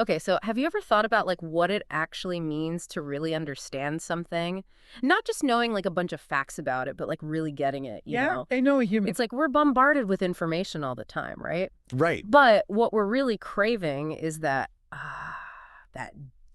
Okay, so have you ever thought about like what it actually means to really understand something? Not just knowing like a bunch of facts about it, but like really getting it, you Yeah, know? I know a human. It's like we're bombarded with information all the time, right? Right. But what we're really craving is that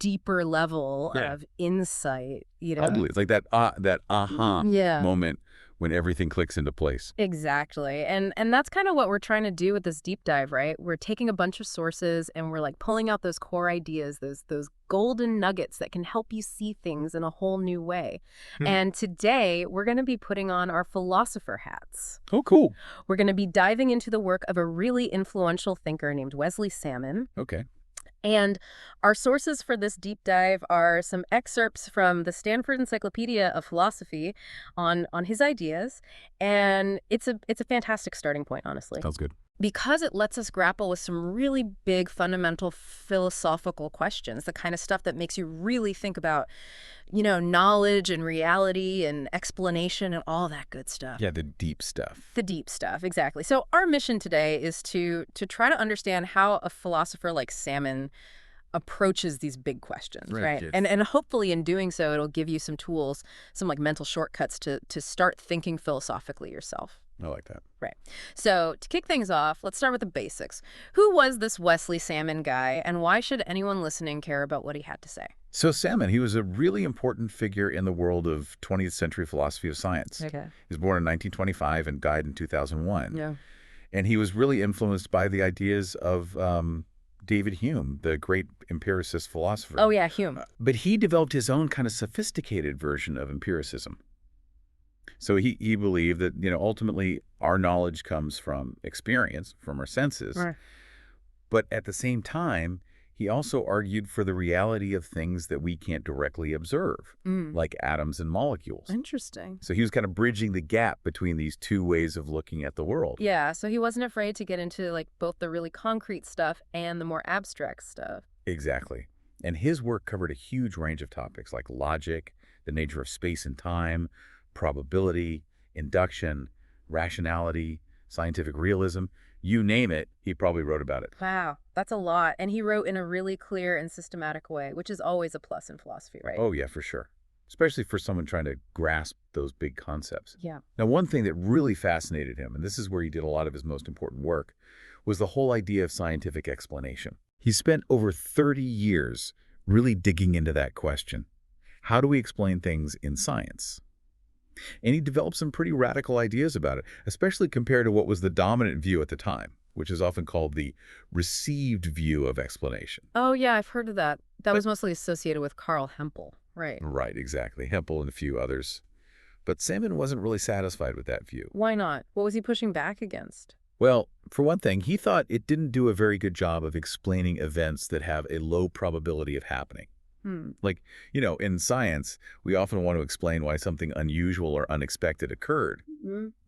deeper level Yeah. of insight, you know? Totally. It's like that aha Yeah. moment when everything clicks into place. Exactly. And that's kind of what we're trying to do with this deep dive, right? We're taking a bunch of sources and we're like pulling out those core ideas, those golden nuggets that can help you see things in a whole new way. Hmm. And today we're going to be putting on our philosopher hats. Oh, cool. We're going to be diving into the work of a really influential thinker named Wesley Salmon. Okay. And our sources for this deep dive are some excerpts from the Stanford Encyclopedia of Philosophy on his ideas, and it's a fantastic starting point, honestly, Sounds good. because it lets us grapple with some really big fundamental philosophical questions, the kind of stuff that makes you really think about, knowledge and reality and explanation and all that good stuff. Yeah, the deep stuff. The deep stuff, exactly. So our mission today is to try to understand how a philosopher like Salmon approaches these big questions, Right. right? Yes. And hopefully in doing so, it'll give you some tools, some like mental shortcuts to start thinking philosophically yourself. I like that. Right. So to kick things off, let's start with the basics. Who was this Wesley Salmon guy, and why should anyone listening care about what he had to say? So Salmon, he was a really important figure in the world of 20th century philosophy of science. Okay. He was born in 1925 and died in 2001. Yeah. And he was really influenced by the ideas of David Hume, the great empiricist philosopher. Oh, yeah, Hume. But he developed his own kind of sophisticated version of empiricism. So he believed that, ultimately our knowledge comes from experience, from our senses. Right. But at the same time, he also argued for the reality of things that we can't directly observe, like atoms and molecules. Interesting. So he was kind of bridging the gap between these two ways of looking at the world. Yeah, so he wasn't afraid to get into like both the really concrete stuff and the more abstract stuff. Exactly. And his work covered a huge range of topics like logic, the nature of space and time, probability, induction, rationality, scientific realism. You name it, he probably wrote about it. Wow, that's a lot. And he wrote in a really clear and systematic way, which is always a plus in philosophy, right? Oh, yeah, for sure. Especially for someone trying to grasp those big concepts. Yeah. Now, one thing that really fascinated him, and this is where he did a lot of his most important work, was the whole idea of scientific explanation. He spent over 30 years really digging into that question. How do we explain things in science? And he developed some pretty radical ideas about it, especially compared to what was the dominant view at the time, which is often called the received view of explanation. Oh, yeah, I've heard of that. That But- was mostly associated with Carl Hempel. Right. Right, exactly. Hempel and a few others. But Salmon wasn't really satisfied with that view. Why not? What was he pushing back against? Well, for one thing, he thought it didn't do a very good job of explaining events that have a low probability of happening. Like, in science, we often want to explain why something unusual or unexpected occurred.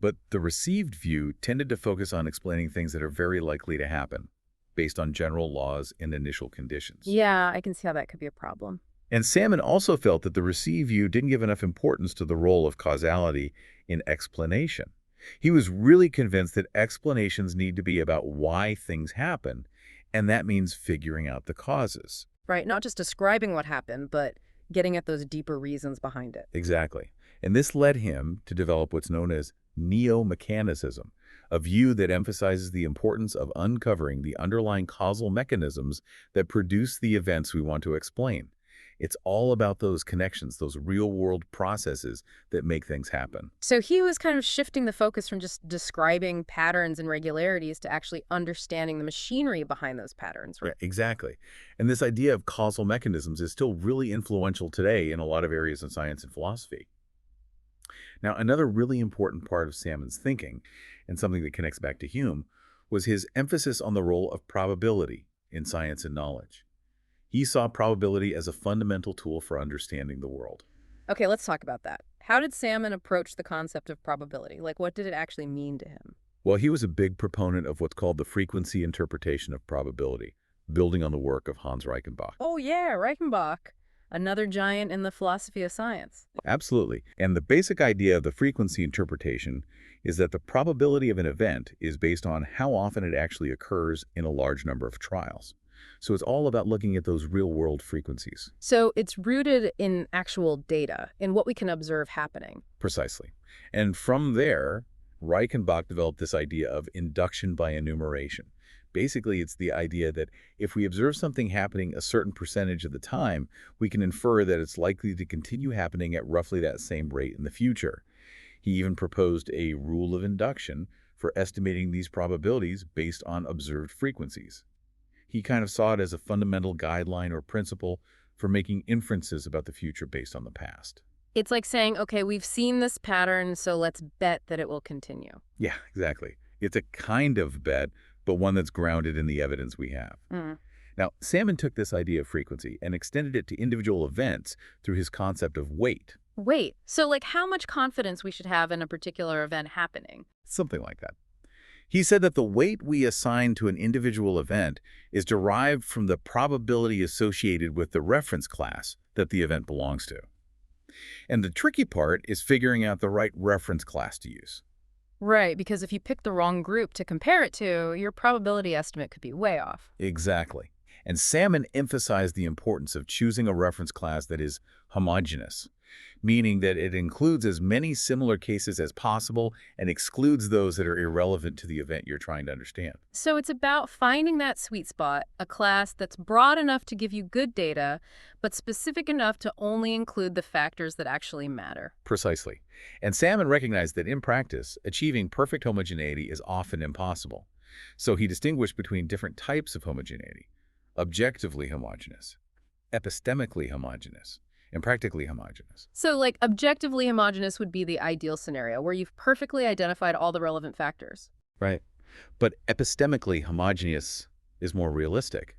But the received view tended to focus on explaining things that are very likely to happen, based on general laws and initial conditions. Yeah, I can see how that could be a problem. And Salmon also felt that the received view didn't give enough importance to the role of causality in explanation. He was really convinced that explanations need to be about why things happen, and that means figuring out the causes. Right, not just describing what happened, but getting at those deeper reasons behind it. Exactly. And this led him to develop what's known as neo-mechanicism, a view that emphasizes the importance of uncovering the underlying causal mechanisms that produce the events we want to explain. It's all about those connections, those real-world processes that make things happen. So he was kind of shifting the focus from just describing patterns and regularities to actually understanding the machinery behind those patterns, right? Yeah, exactly. And this idea of causal mechanisms is still really influential today in a lot of areas of science and philosophy. Now, another really important part of Salmon's thinking, and something that connects back to Hume, was his emphasis on the role of probability in science and knowledge. He saw probability as a fundamental tool for understanding the world. Okay, let's talk about that. How did Salmon approach the concept of probability? Like, what did it actually mean to him? Well, he was a big proponent of what's called the frequency interpretation of probability, building on the work of Hans Reichenbach. Oh, yeah, Reichenbach, another giant in the philosophy of science. Absolutely. And the basic idea of the frequency interpretation is that the probability of an event is based on how often it actually occurs in a large number of trials. So it's all about looking at those real-world frequencies. So it's rooted in actual data, in what we can observe happening. Precisely. And from there, Reichenbach developed this idea of induction by enumeration. Basically, it's the idea that if we observe something happening a certain percentage of the time, we can infer that it's likely to continue happening at roughly that same rate in the future. He even proposed a rule of induction for estimating these probabilities based on observed frequencies. He kind of saw it as a fundamental guideline or principle for making inferences about the future based on the past. It's like saying, okay, we've seen this pattern, so let's bet that it will continue. Yeah, exactly. It's a kind of bet, but one that's grounded in the evidence we have. Mm. Now, Salmon took this idea of frequency and extended it to individual events through his concept of weight. Wait, so like how much confidence we should have in a particular event happening? Something like that. He said that the weight we assign to an individual event is derived from the probability associated with the reference class that the event belongs to. And the tricky part is figuring out the right reference class to use. Right, because if you pick the wrong group to compare it to, your probability estimate could be way off. Exactly. And Salmon emphasized the importance of choosing a reference class that is homogeneous, meaning that it includes as many similar cases as possible and excludes those that are irrelevant to the event you're trying to understand. So it's about finding that sweet spot, a class that's broad enough to give you good data, but specific enough to only include the factors that actually matter. Precisely. And Salmon recognized that in practice, achieving perfect homogeneity is often impossible. So he distinguished between different types of homogeneity: objectively homogeneous, epistemically homogeneous, and practically homogeneous. So like objectively homogeneous would be the ideal scenario where you've perfectly identified all the relevant factors. Right. But epistemically homogeneous is more realistic.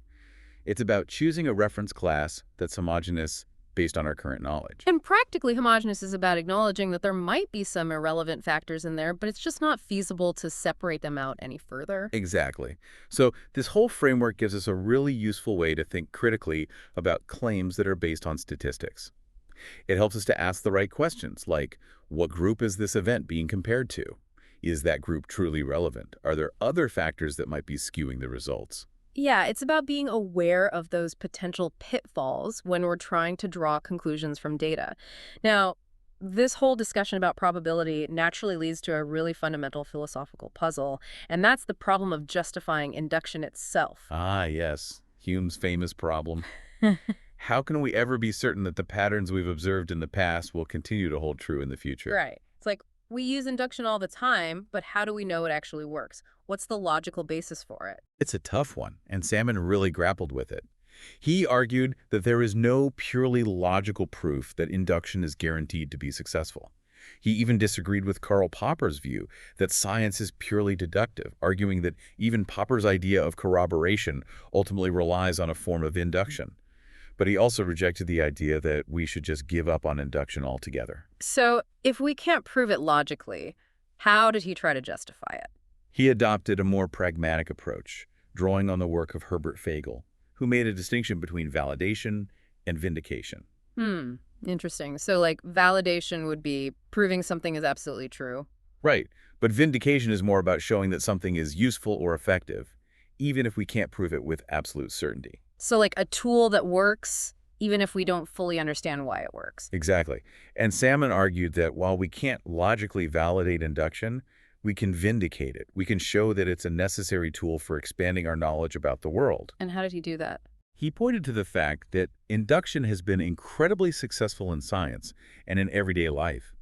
It's about choosing a reference class that's homogeneous based on our current knowledge. And practically homogeneous is about acknowledging that there might be some irrelevant factors in there, but it's just not feasible to separate them out any further. Exactly. So this whole framework gives us a really useful way to think critically about claims that are based on statistics. It helps us to ask the right questions, like, what group is this event being compared to? Is that group truly relevant? Are there other factors that might be skewing the results? Yeah, it's about being aware of those potential pitfalls when we're trying to draw conclusions from data. Now, this whole discussion about probability naturally leads to a really fundamental philosophical puzzle, and that's the problem of justifying induction itself. Ah, yes. Hume's famous problem. How can we ever be certain that the patterns we've observed in the past will continue to hold true in the future? Right. It's like we use induction all the time, but how do we know it actually works? What's the logical basis for it? It's a tough one, and Salmon really grappled with it. He argued that there is no purely logical proof that induction is guaranteed to be successful. He even disagreed with Karl Popper's view that science is purely deductive, arguing that even Popper's idea of corroboration ultimately relies on a form of induction. But he also rejected the idea that we should just give up on induction altogether. So if we can't prove it logically, how did he try to justify it? He adopted a more pragmatic approach, drawing on the work of Herbert Fagel, who made a distinction between validation and vindication. Interesting. So like validation would be proving something is absolutely true. Right, but vindication is more about showing that something is useful or effective, even if we can't prove it with absolute certainty. So like a tool that works, even if we don't fully understand why it works. Exactly. And Salmon argued that while we can't logically validate induction, we can vindicate it. We can show that it's a necessary tool for expanding our knowledge about the world. And how did he do that? He pointed to the fact that induction has been incredibly successful in science and in everyday life.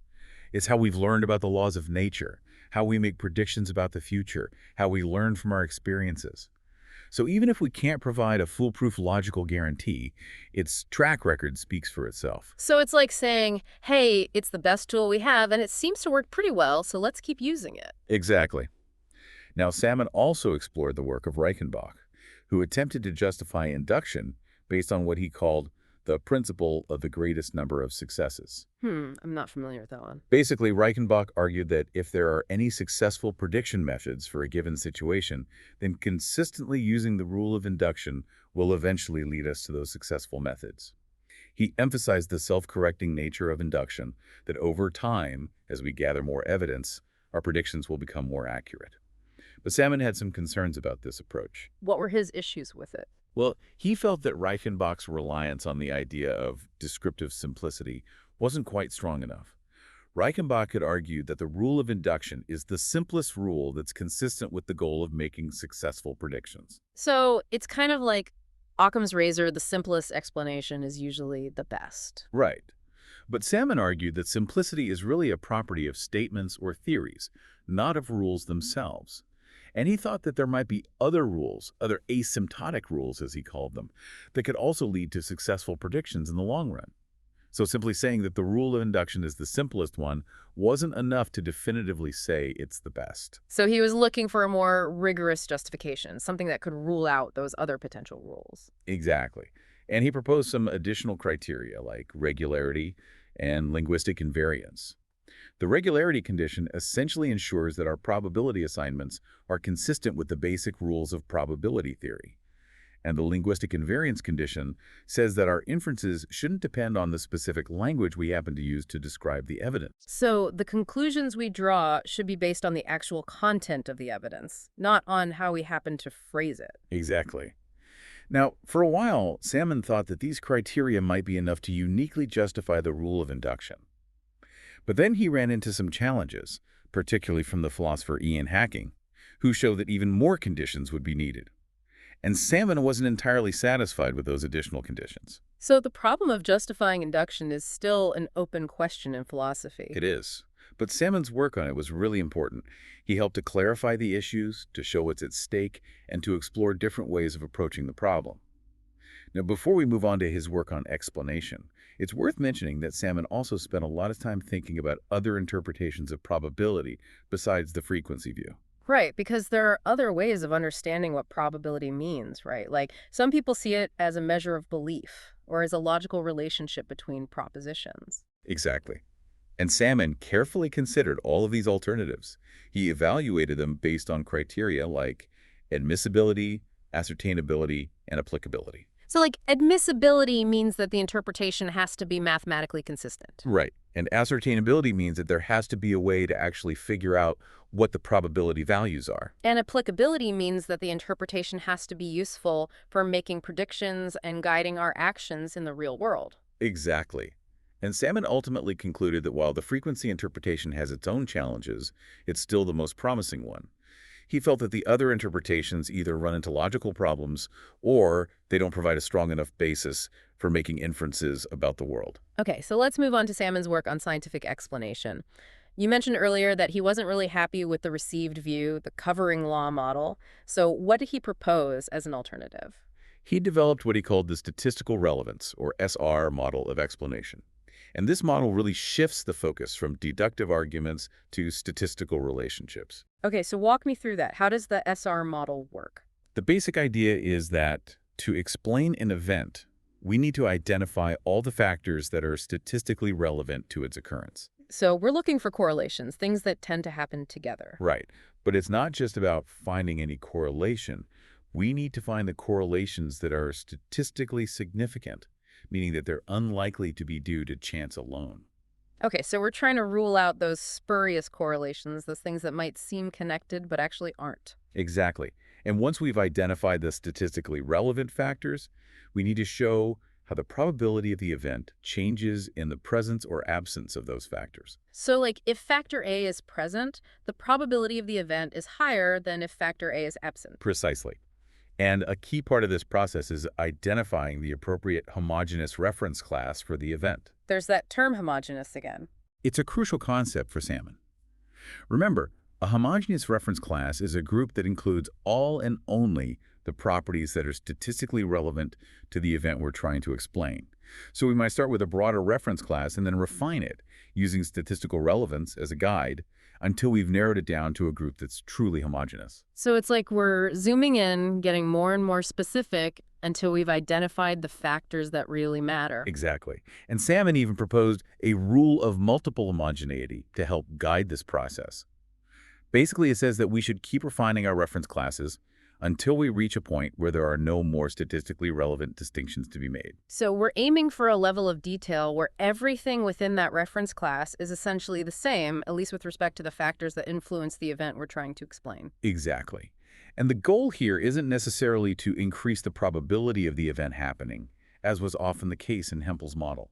It's how we've learned about the laws of nature, how we make predictions about the future, how we learn from our experiences. So even if we can't provide a foolproof logical guarantee, its track record speaks for itself. So it's like saying, hey, it's the best tool we have, and it seems to work pretty well, so let's keep using it. Exactly. Now, Salmon also explored the work of Reichenbach, who attempted to justify induction based on what he called the principle of the greatest number of successes. I'm not familiar with that one. Basically, Reichenbach argued that if there are any successful prediction methods for a given situation, then consistently using the rule of induction will eventually lead us to those successful methods. He emphasized the self-correcting nature of induction, that over time, as we gather more evidence, our predictions will become more accurate. But Salmon had some concerns about this approach. What were his issues with it? Well, he felt that Reichenbach's reliance on the idea of descriptive simplicity wasn't quite strong enough. Reichenbach had argued that the rule of induction is the simplest rule that's consistent with the goal of making successful predictions. So it's kind of like Occam's razor, the simplest explanation is usually the best. Right. But Salmon argued that simplicity is really a property of statements or theories, not of rules themselves. And he thought that there might be other rules, other asymptotic rules as he called them, that could also lead to successful predictions in the long run. So simply saying that the rule of induction is the simplest one wasn't enough to definitively say it's the best. So he was looking for a more rigorous justification, something that could rule out those other potential rules. Exactly. And he proposed some additional criteria like regularity and linguistic invariance. The regularity condition essentially ensures that our probability assignments are consistent with the basic rules of probability theory. And the linguistic invariance condition says that our inferences shouldn't depend on the specific language we happen to use to describe the evidence. So the conclusions we draw should be based on the actual content of the evidence, not on how we happen to phrase it. Exactly. Now, for a while, Salmon thought that these criteria might be enough to uniquely justify the rule of induction. But then he ran into some challenges, particularly from the philosopher Ian Hacking, who showed that even more conditions would be needed. And Salmon wasn't entirely satisfied with those additional conditions. So the problem of justifying induction is still an open question in philosophy. It is. But Salmon's work on it was really important. He helped to clarify the issues, to show what's at stake, and to explore different ways of approaching the problem. Now, before we move on to his work on explanation, it's worth mentioning that Salmon also spent a lot of time thinking about other interpretations of probability besides the frequency view. Right, because there are other ways of understanding what probability means, right? Like some people see it as a measure of belief or as a logical relationship between propositions. Exactly. And Salmon carefully considered all of these alternatives. He evaluated them based on criteria like admissibility, ascertainability, and applicability. So like admissibility means that the interpretation has to be mathematically consistent. Right. And ascertainability means that there has to be a way to actually figure out what the probability values are. And applicability means that the interpretation has to be useful for making predictions and guiding our actions in the real world. Exactly. And Salmon ultimately concluded that while the frequency interpretation has its own challenges, it's still the most promising one. He felt that the other interpretations either run into logical problems or they don't provide a strong enough basis for making inferences about the world. Okay, so let's move on to Salmon's work on scientific explanation. You mentioned earlier that he wasn't really happy with the received view, the covering law model. So what did he propose as an alternative? He developed what he called the statistical relevance, or SR, model of explanation. And this model really shifts the focus from deductive arguments to statistical relationships. Okay, so walk me through that. How does the SR model work? The basic idea is that to explain an event, we need to identify all the factors that are statistically relevant to its occurrence. So we're looking for correlations, things that tend to happen together. Right. But it's not just about finding any correlation. We need to find the correlations that are statistically significant, meaning that they're unlikely to be due to chance alone. Okay, so we're trying to rule out those spurious correlations, those things that might seem connected but actually aren't. Exactly. And once we've identified the statistically relevant factors, we need to show how the probability of the event changes in the presence or absence of those factors. So like if factor A is present, the probability of the event is higher than if factor A is absent. Precisely. And a key part of this process is identifying the appropriate homogeneous reference class for the event. There's that term homogeneous again. It's a crucial concept for Salmon. Remember, a homogeneous reference class is a group that includes all and only the properties that are statistically relevant to the event we're trying to explain. So we might start with a broader reference class and then refine it, using statistical relevance as a guide, until we've narrowed it down to a group that's truly homogeneous. So it's like we're zooming in, getting more and more specific until we've identified the factors that really matter. Exactly. And Salmon even proposed a rule of multiple homogeneity to help guide this process. Basically, it says that we should keep refining our reference classes until we reach a point where there are no more statistically relevant distinctions to be made. So we're aiming for a level of detail where everything within that reference class is essentially the same, at least with respect to the factors that influence the event we're trying to explain. Exactly. And the goal here isn't necessarily to increase the probability of the event happening, as was often the case in Hempel's model.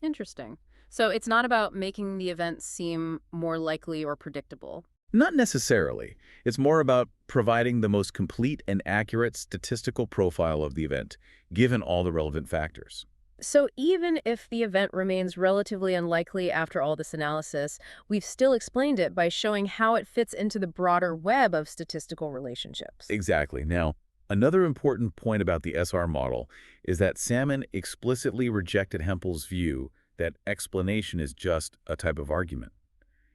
Interesting. So it's not about making the event seem more likely or predictable. Not necessarily. It's more about providing the most complete and accurate statistical profile of the event, given all the relevant factors. So even if the event remains relatively unlikely after all this analysis, we've still explained it by showing how it fits into the broader web of statistical relationships. Exactly. Now, another important point about the SR model is that Salmon explicitly rejected Hempel's view that explanation is just a type of argument.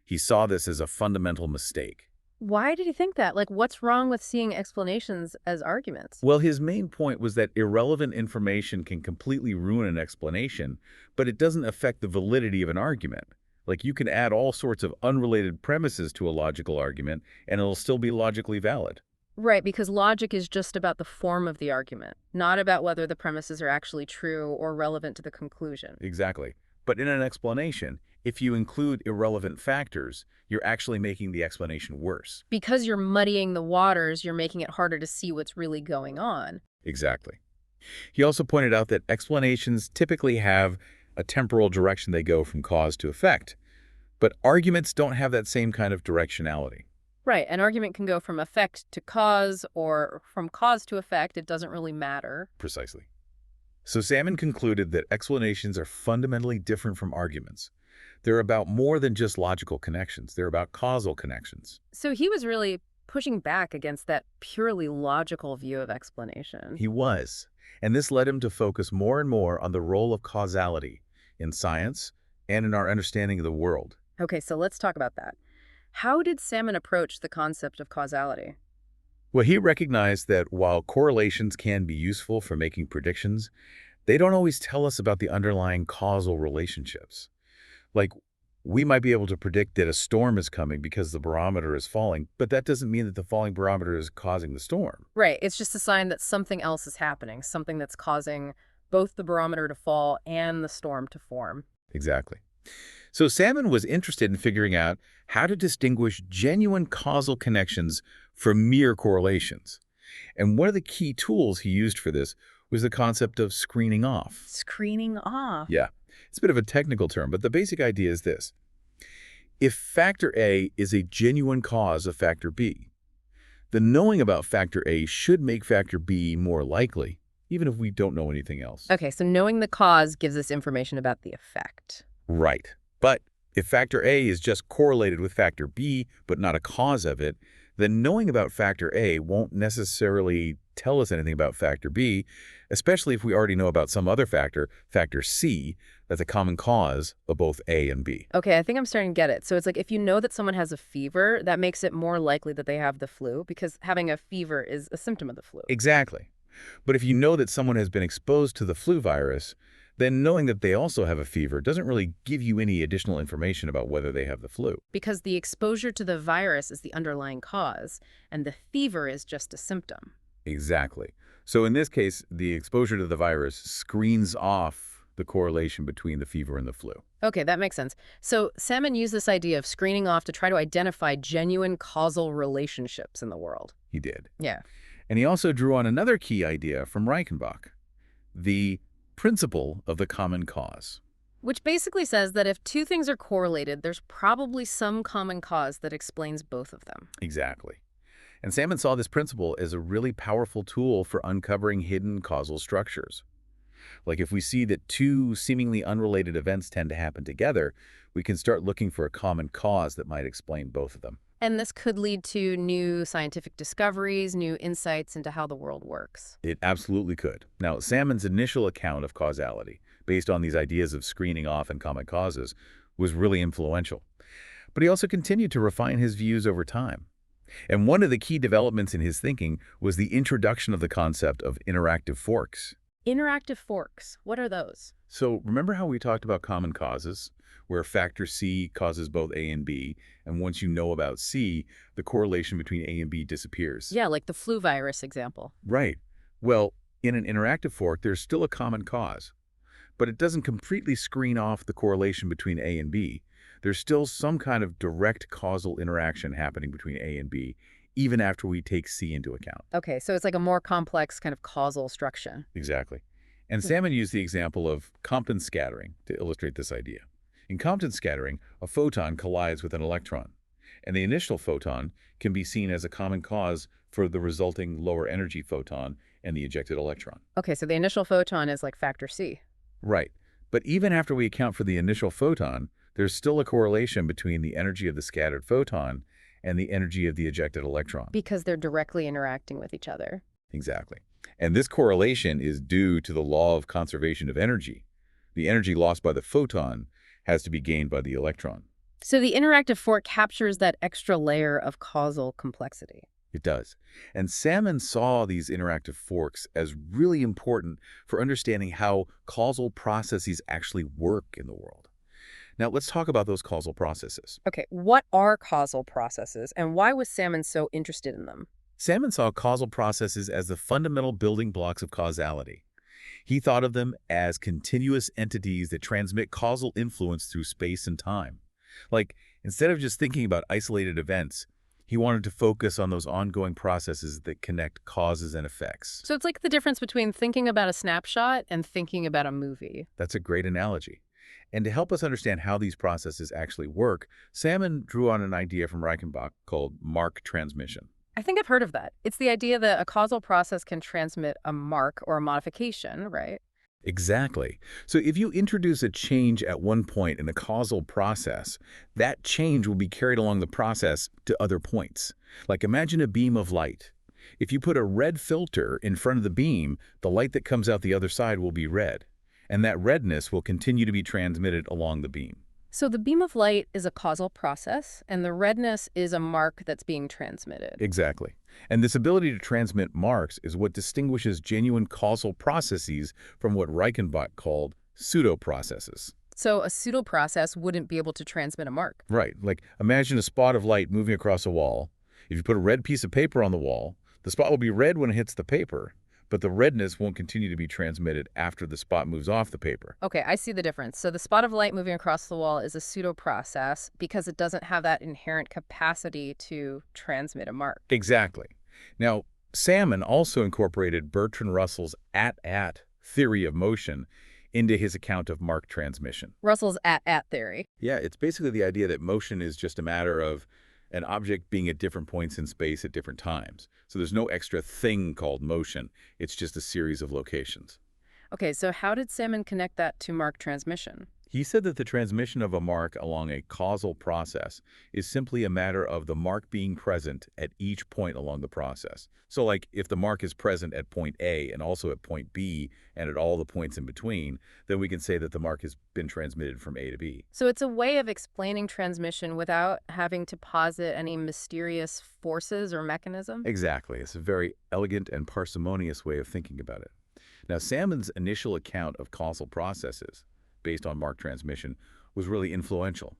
He saw this as a fundamental mistake. Why did he think that? Like, what's wrong with seeing explanations as arguments? Well, his main point was that irrelevant information can completely ruin an explanation, but it doesn't affect the validity of an argument. Like, you can add all sorts of unrelated premises to a logical argument, and it'll still be logically valid. Right, because logic is just about the form of the argument, not about whether the premises are actually true or relevant to the conclusion. Exactly. But in an explanation, if you include irrelevant factors, you're actually making the explanation worse. Because you're muddying the waters, you're making it harder to see what's really going on. Exactly. He also pointed out that explanations typically have a temporal direction they go from cause to effect, but arguments don't have that same kind of directionality. Right, an argument can go from effect to cause or from cause to effect. It doesn't really matter. Precisely. So Salmon concluded that explanations are fundamentally different from arguments. They're about more than just logical connections. They're about causal connections. So he was really pushing back against that purely logical view of explanation. He was. And this led him to focus more and more on the role of causality in science and in our understanding of the world. Okay, so let's talk about that. How did Salmon approach the concept of causality? Well, he recognized that while correlations can be useful for making predictions, they don't always tell us about the underlying causal relationships. Like, we might be able to predict that a storm is coming because the barometer is falling, but that doesn't mean that the falling barometer is causing the storm. Right, it's just a sign that something else is happening, something that's causing both the barometer to fall and the storm to form. Exactly. So Salmon was interested in figuring out how to distinguish genuine causal connections from mere correlations. And one of the key tools he used for this was the concept of screening off. Screening off. Yeah, it's a bit of a technical term, but the basic idea is this. If factor A is a genuine cause of factor B, then knowing about factor A should make factor B more likely, even if we don't know anything else. Okay, so knowing the cause gives us information about the effect. Right. But if factor A is just correlated with factor B, but not a cause of it, then knowing about factor A won't necessarily tell us anything about factor B, especially if we already know about some other factor, factor C, that's a common cause of both A and B. Okay, I think I'm starting to get it. So it's like if you know that someone has a fever, that makes it more likely that they have the flu because having a fever is a symptom of the flu. Exactly. But if you know that someone has been exposed to the flu virus, then knowing that they also have a fever doesn't really give you any additional information about whether they have the flu. Because the exposure to the virus is the underlying cause, and the fever is just a symptom. Exactly. So in this case, the exposure to the virus screens off the correlation between the fever and the flu. Okay, that makes sense. So Salmon used this idea of screening off to try to identify genuine causal relationships in the world. He did. Yeah. And he also drew on another key idea from Reichenbach, the principle of the common cause. Which basically says that if two things are correlated, there's probably some common cause that explains both of them. Exactly. And Salmon saw this principle as a really powerful tool for uncovering hidden causal structures. Like if we see that two seemingly unrelated events tend to happen together, we can start looking for a common cause that might explain both of them. And this could lead to new scientific discoveries, new insights into how the world works. It absolutely could. Now, Salmon's initial account of causality, based on these ideas of screening off and common causes, was really influential. But he also continued to refine his views over time. And one of the key developments in his thinking was the introduction of the concept of interactive forks. Interactive forks, what are those? So remember how we talked about common causes, where factor C causes both A and B, and once you know about C, the correlation between A and B disappears. Yeah, like the flu virus example. Right. Well, in an interactive fork, there's still a common cause, but it doesn't completely screen off the correlation between A and B. There's still some kind of direct causal interaction happening between A and B, even after we take C into account. Okay, so it's like a more complex kind of causal structure. Exactly. And Hmm. Salmon used the example of Compton scattering to illustrate this idea. In Compton scattering, a photon collides with an electron, and the initial photon can be seen as a common cause for the resulting lower energy photon and the ejected electron. Okay, so the initial photon is like factor C. Right. But even after we account for the initial photon, there's still a correlation between the energy of the scattered photon and the energy of the ejected electron. Because they're directly interacting with each other. Exactly. And this correlation is due to the law of conservation of energy. The energy lost by the photon has to be gained by the electron. So the interactive fork captures that extra layer of causal complexity. It does. And Salmon saw these interactive forks as really important for understanding how causal processes actually work in the world. Now, let's talk about those causal processes. Okay, what are causal processes, and why was Salmon so interested in them? Salmon saw causal processes as the fundamental building blocks of causality. He thought of them as continuous entities that transmit causal influence through space and time. Like, instead of just thinking about isolated events, he wanted to focus on those ongoing processes that connect causes and effects. So it's like the difference between thinking about a snapshot and thinking about a movie. That's a great analogy. And to help us understand how these processes actually work, Salmon drew on an idea from Reichenbach called mark transmission. I think I've heard of that. It's the idea that a causal process can transmit a mark or a modification, right? Exactly. So if you introduce a change at one point in a causal process, that change will be carried along the process to other points. Like imagine a beam of light. If you put a red filter in front of the beam, the light that comes out the other side will be red. And that redness will continue to be transmitted along the beam. So the beam of light is a causal process, and the redness is a mark that's being transmitted. Exactly. And this ability to transmit marks is what distinguishes genuine causal processes from what Reichenbach called pseudo-processes. So a pseudo process wouldn't be able to transmit a mark. Right. Like imagine a spot of light moving across a wall. If you put a red piece of paper on the wall, the spot will be red when it hits the paper, but the redness won't continue to be transmitted after the spot moves off the paper. Okay, I see the difference. So the spot of light moving across the wall is a pseudo process because it doesn't have that inherent capacity to transmit a mark. Exactly. Now, Salmon also incorporated Bertrand Russell's at theory of motion into his account of mark transmission. Russell's at theory. Yeah, it's basically the idea that motion is just a matter of an object being at different points in space at different times. So there's no extra thing called motion. It's just a series of locations. Okay, so how did Salmon connect that to mark transmission? He said that the transmission of a mark along a causal process is simply a matter of the mark being present at each point along the process. So like if the mark is present at point A and also at point B and at all the points in between, then we can say that the mark has been transmitted from A to B. So it's a way of explaining transmission without having to posit any mysterious forces or mechanism? Exactly. It's a very elegant and parsimonious way of thinking about it. Now, Salmon's initial account of causal processes based on mark transmission was really influential.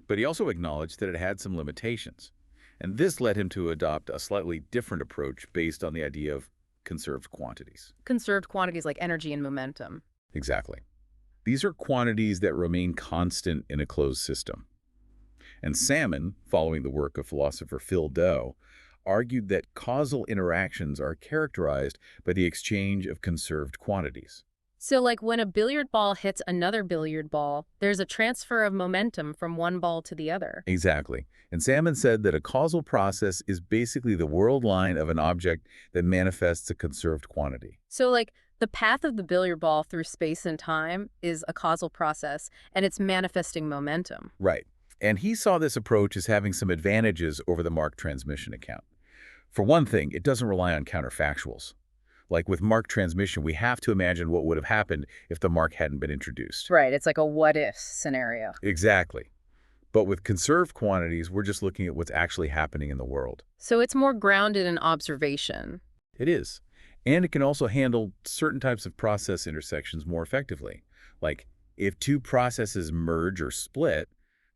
But he also acknowledged that it had some limitations. And this led him to adopt a slightly different approach based on the idea of conserved quantities. Conserved quantities like energy and momentum. Exactly. These are quantities that remain constant in a closed system. And Salmon, following the work of philosopher Phil Doe, argued that causal interactions are characterized by the exchange of conserved quantities. So like when a billiard ball hits another billiard ball, there's a transfer of momentum from one ball to the other. Exactly. And Salmon said that a causal process is basically the world line of an object that manifests a conserved quantity. So like the path of the billiard ball through space and time is a causal process, and it's manifesting momentum. Right. And he saw this approach as having some advantages over the mark transmission account. For one thing, it doesn't rely on counterfactuals. Like with mark transmission, we have to imagine what would have happened if the mark hadn't been introduced. Right, it's like a what-if scenario. Exactly. But with conserved quantities, we're just looking at what's actually happening in the world. So it's more grounded in observation. It is. And it can also handle certain types of process intersections more effectively. Like if two processes merge or split,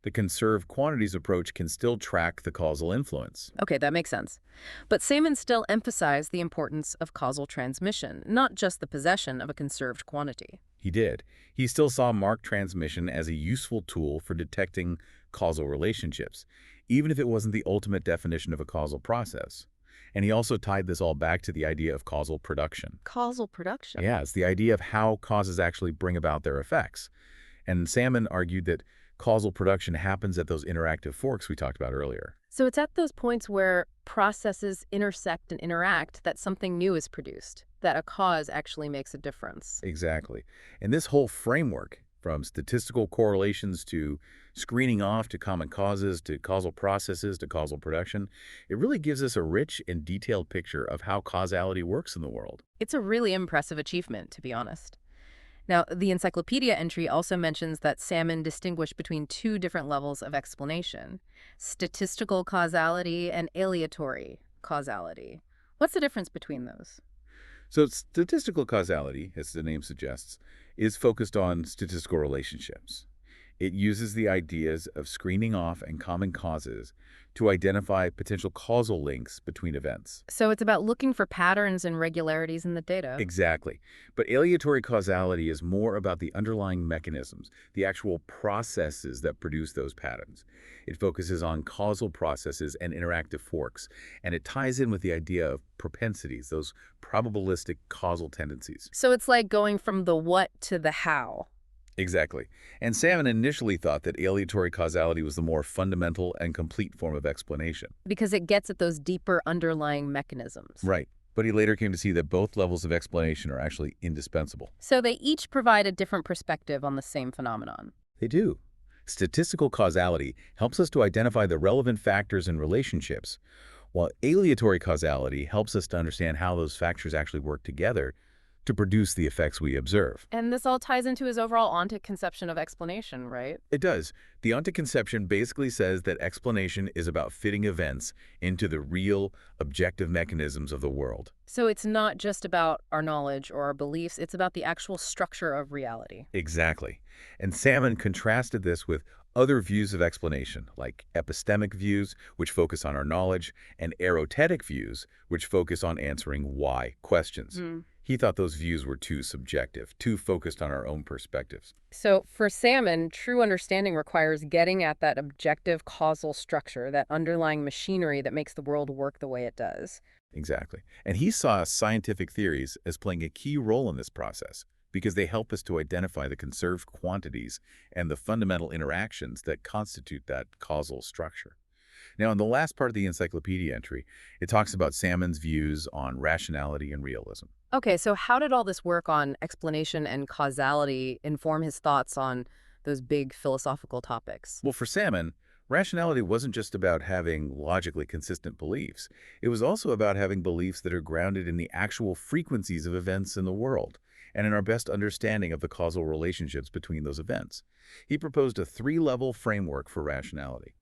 the conserved quantities approach can still track the causal influence. Okay, that makes sense. But Salmon still emphasized the importance of causal transmission, not just the possession of a conserved quantity. He did. He still saw mark transmission as a useful tool for detecting causal relationships. even if it wasn't the ultimate definition of a causal process. And he also tied this all back to the idea of causal production. Causal production. Yeah, it's the idea of how causes actually bring about their effects. And Salmon argued that causal production happens at those interactive forks we talked about earlier. So it's at those points where processes intersect and interact that something new is produced, that a cause actually makes a difference. Exactly. And this whole framework, from statistical correlations to screening off to common causes to causal processes to causal production, it really gives us a rich and detailed picture of how causality works in the world. It's a really impressive achievement, to be honest. Now, the encyclopedia entry also mentions that Salmon distinguished between two different levels of explanation: statistical causality and aleatory causality. What's the difference between those? So statistical causality, as the name suggests, is focused on statistical relationships. It uses the ideas of screening off and common causes to identify potential causal links between events. So it's about looking for patterns and regularities in the data. Exactly. But aleatory causality is more about the underlying mechanisms, the actual processes that produce those patterns. It focuses on causal processes and interactive forks, and it ties in with the idea of propensities, those probabilistic causal tendencies. So it's like going from the what to the how. Exactly. And Salmon initially thought that aleatory causality was the more fundamental and complete form of explanation. Because it gets at those deeper underlying mechanisms. Right. But he later came to see that both levels of explanation are actually indispensable. So they each provide a different perspective on the same phenomenon. They do. Statistical causality helps us to identify the relevant factors and relationships, while aleatory causality helps us to understand how those factors actually work together to produce the effects we observe. And this all ties into his overall ontic conception of explanation, right? It does. The ontic conception basically says that explanation is about fitting events into the real, objective mechanisms of the world. So it's not just about our knowledge or our beliefs, it's about the actual structure of reality. Exactly. And Salmon contrasted this with other views of explanation, like epistemic views, which focus on our knowledge, and erotetic views, which focus on answering why questions. He thought those views were too subjective, too focused on our own perspectives. So for Salmon, true understanding requires getting at that objective causal structure, that underlying machinery that makes the world work the way it does. Exactly. And he saw scientific theories as playing a key role in this process because they help us to identify the conserved quantities and the fundamental interactions that constitute that causal structure. Now, in the last part of the encyclopedia entry, it talks about Salmon's views on rationality and realism. Okay, so how did all this work on explanation and causality inform his thoughts on those big philosophical topics? Well, for Salmon, rationality wasn't just about having logically consistent beliefs. It was also about having beliefs that are grounded in the actual frequencies of events in the world and in our best understanding of the causal relationships between those events. He proposed a three-level framework for rationality.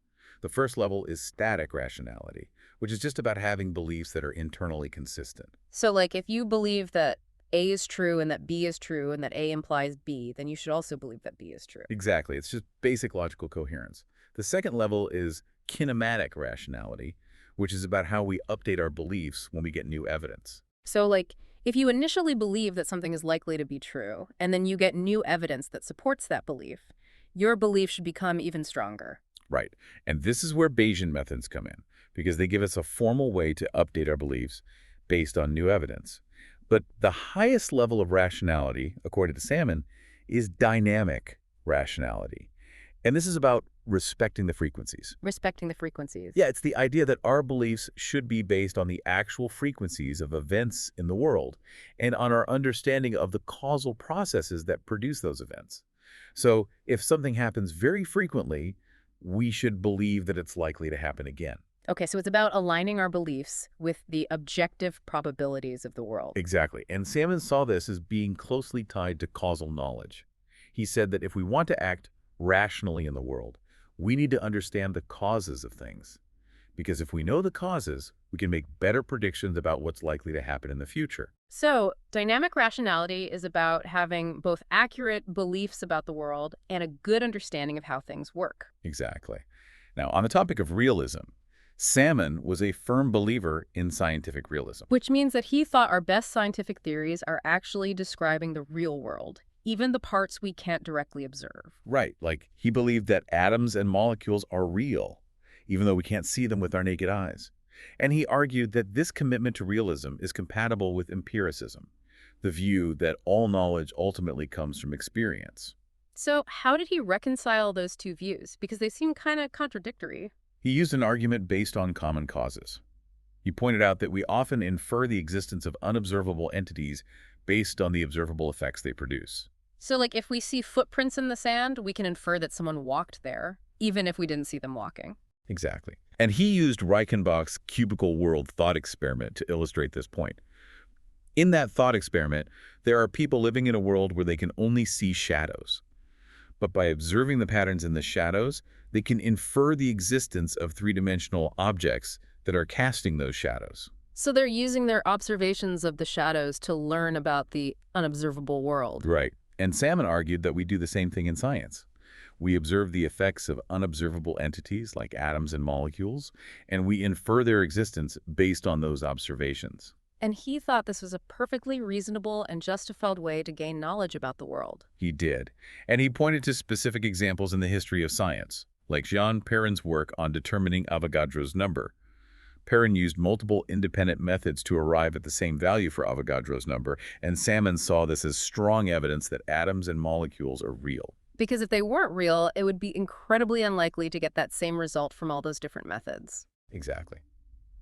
The first level is static rationality, which is just about having beliefs that are internally consistent. So, like, if you believe that A is true and that B is true and that A implies B, then you should also believe that B is true. Exactly. It's just basic logical coherence. The second level is kinematic rationality, which is about how we update our beliefs when we get new evidence. So, like, if you initially believe that something is likely to be true, and then you get new evidence that supports that belief, your belief should become even stronger. Right. And this is where Bayesian methods come in, because they give us a formal way to update our beliefs based on new evidence. But the highest level of rationality, according to Salmon, is dynamic rationality. And this is about respecting the frequencies. Respecting the frequencies. Yeah, it's the idea that our beliefs should be based on the actual frequencies of events in the world and on our understanding of the causal processes that produce those events. So if something happens very frequently, we should believe that it's likely to happen again. Okay, so it's about aligning our beliefs with the objective probabilities of the world. Exactly. And Salmon saw this as being closely tied to causal knowledge. He said that if we want to act rationally in the world, we need to understand the causes of things. Because if we know the causes, we can make better predictions about what's likely to happen in the future. So, dynamic rationality is about having both accurate beliefs about the world and a good understanding of how things work. Exactly. Now, on the topic of realism, Salmon was a firm believer in scientific realism. Which means that he thought our best scientific theories are actually describing the real world, even the parts we can't directly observe. Right, like he believed that atoms and molecules are real. even though we can't see them with our naked eyes. And he argued that this commitment to realism is compatible with empiricism, the view that all knowledge ultimately comes from experience. So how did he reconcile those two views? Because they seem kind of contradictory. He used an argument based on common causes. He pointed out that we often infer the existence of unobservable entities based on the observable effects they produce. So, like, if we see footprints in the sand, we can infer that someone walked there, even if we didn't see them walking. Exactly. And he used Reichenbach's cubicle world thought experiment to illustrate this point. In that thought experiment, there are people living in a world where they can only see shadows. But by observing the patterns in the shadows, they can infer the existence of three-dimensional objects that are casting those shadows. So they're using their observations of the shadows to learn about the unobservable world. Right. And Salmon argued that we do the same thing in science. We observe the effects of unobservable entities like atoms and molecules, and we infer their existence based on those observations. And he thought this was a perfectly reasonable and justified way to gain knowledge about the world. He did. And he pointed to specific examples in the history of science, like Jean Perrin's work on determining Avogadro's number. Perrin used multiple independent methods to arrive at the same value for Avogadro's number, and Salmon saw this as strong evidence that atoms and molecules are real. Because if they weren't real, it would be incredibly unlikely to get that same result from all those different methods. Exactly.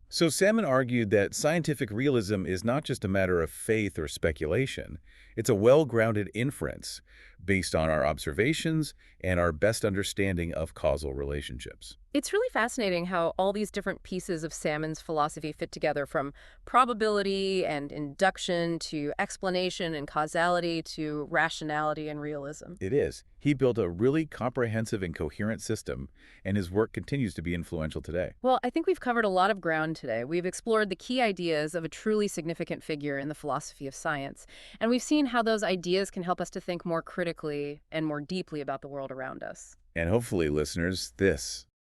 So Salmon argued that scientific realism is not just a matter of faith or speculation. It's a well-grounded inference based on our observations and our best understanding of causal relationships. It's really fascinating how all these different pieces of Salmon's philosophy fit together, from probability and induction to explanation and causality to rationality and realism. It is. He built a really comprehensive and coherent system, and his work continues to be influential today. Well, I think we've covered a lot of ground today. We've explored the key ideas of a truly significant figure in the philosophy of science, and we've seen how those ideas can help us to think more critically and more deeply about the world around us. And hopefully, listeners, this